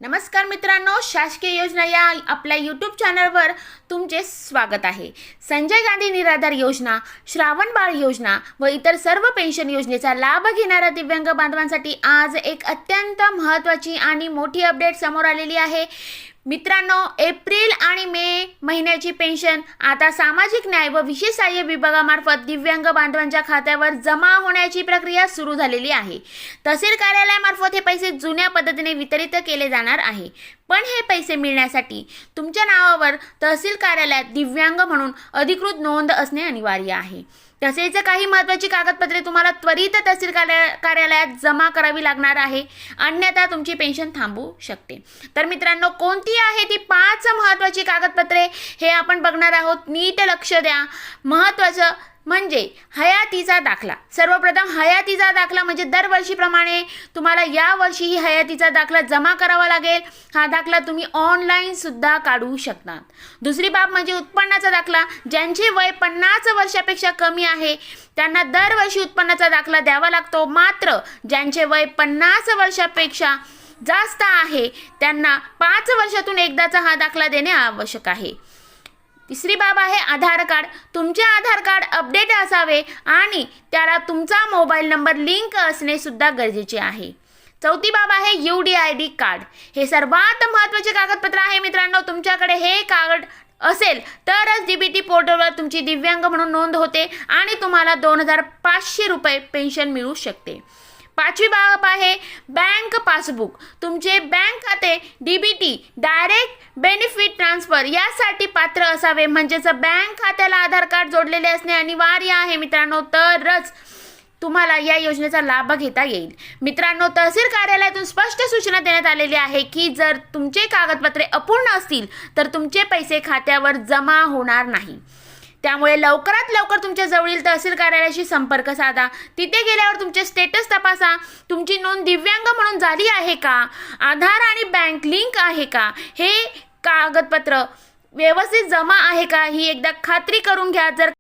नमस्कार मित्रांनो, शासकीय योजना या आपल्या यूट्यूब चॅनलवर तुमचे स्वागत आहे। संजय गांधी निराधार योजना, श्रावण बाळ योजना व इतर सर्व पेन्शन योजनेचा लाभ घेणाऱ्या दिव्यांग बांधवांसाठी आज एक अत्यंत महत्त्वाची आणि मोठी अपडेट समोर आलेली आहे। मित्रांनो, एप्रिल आणि मे महिन्याची पेन्शन आता सामाजिक न्याय व विशेष सहाय्य विभागामार्फत दिव्यांग बांधवांच्या खात्यावर जमा होण्याची प्रक्रिया सुरू झालेली आहे। तहसील कार्यालयामार्फत हे पैसे जुन्या पद्धतीने वितरित केले जाणार आहे, पण हे पैसे मिळण्यासाठी तुमच्या नावावर तहसील कार्यालयात दिव्यांग म्हणून अधिकृत नोंद असणे अनिवार्य आहे। तसेच काही महत्त्वाची कागदपत्रे तुम्हाला त्वरित तहसील कार्यालयात जमा करावी लागणार आहे, अन्यथा तुमची पेन्शन थांबू शकते। तर मित्रांनो, कोणती आहे ती 5 महत्त्वाची कागदपत्रे हे आपण बघणार आहोत। नीट लक्ष द्या। महत्त्वाचं म्हणजे हयातीचा दाखला। सर्वप्रथम हयातीचा दाखला म्हणजे दरवर्षीप्रमाणे तुम्हाला या वर्षीही हयातीचा दाखला जमा करावा लागेल। हा दाखला तुम्ही ऑनलाईन सुद्धा काढू शकता। दुसरी बाब म्हणजे उत्पन्नाचा दाखला। ज्यांचे वय 50 वर्षापेक्षा कमी आहे त्यांना दरवर्षी उत्पन्नाचा दाखला द्यावा लागतो, मात्र ज्यांचे वय 50 वर्षापेक्षा जास्त आहे त्यांना 5 वर्षातून एकदाचा हा दाखला देणे आवश्यक आहे। तिसरी बाब आहे आधार कार्ड। तुमचे आधार कार्ड अपडेट असावे आणि त्याला तुमचा मोबाईल नंबर लिंक असणे सुद्धा गरजेचे आहे। चौथी बाब आहे UDID कार्ड। हे सर्वात महत्त्वाचे कागदपत्र आहे मित्रांनो। तुमच्याकडे हे कार्ड असेल तरच DBT पोर्टलवर तुमची दिव्यांग म्हणून नोंद होते आणि तुम्हाला 2500 रुपये पेन्शन मिळू शकते। पाचवी बाब आहे बँक पासबुक। तुमचे बँक खाते DBT डायरेक्ट बेनिफिट ट्रान्सफर यासाठी पात्र असावे, म्हणजेच बँक खात्याला आधार कार्ड जोडलेले असणे अनिवार्य आहे मित्रांनो, तरच तुम्हाला या योजनेचा लाभ घेता येईल। मित्रांनो, तहसील कार्यालयातून स्पष्ट सूचना देण्यात आलेली आहे की जर तुमचे कागदपत्रे अपूर्ण असतील तर तुमचे पैसे खात्यावर जमा होणार नाही। त्यामुळे लवकरात लवकर तुमच्या जवळील तहसील कार्यालयाशी संपर्क साधा। तिथे गेल्यावर तुमचे स्टेटस तपासा। तुमची नोंद दिव्यांग म्हणून झाली आहे का, आधार आणि बँक लिंक आहे का, हे कागदपत्र व्यवस्थित जमा आहे का ही एकदा खात्री करून घ्या। जर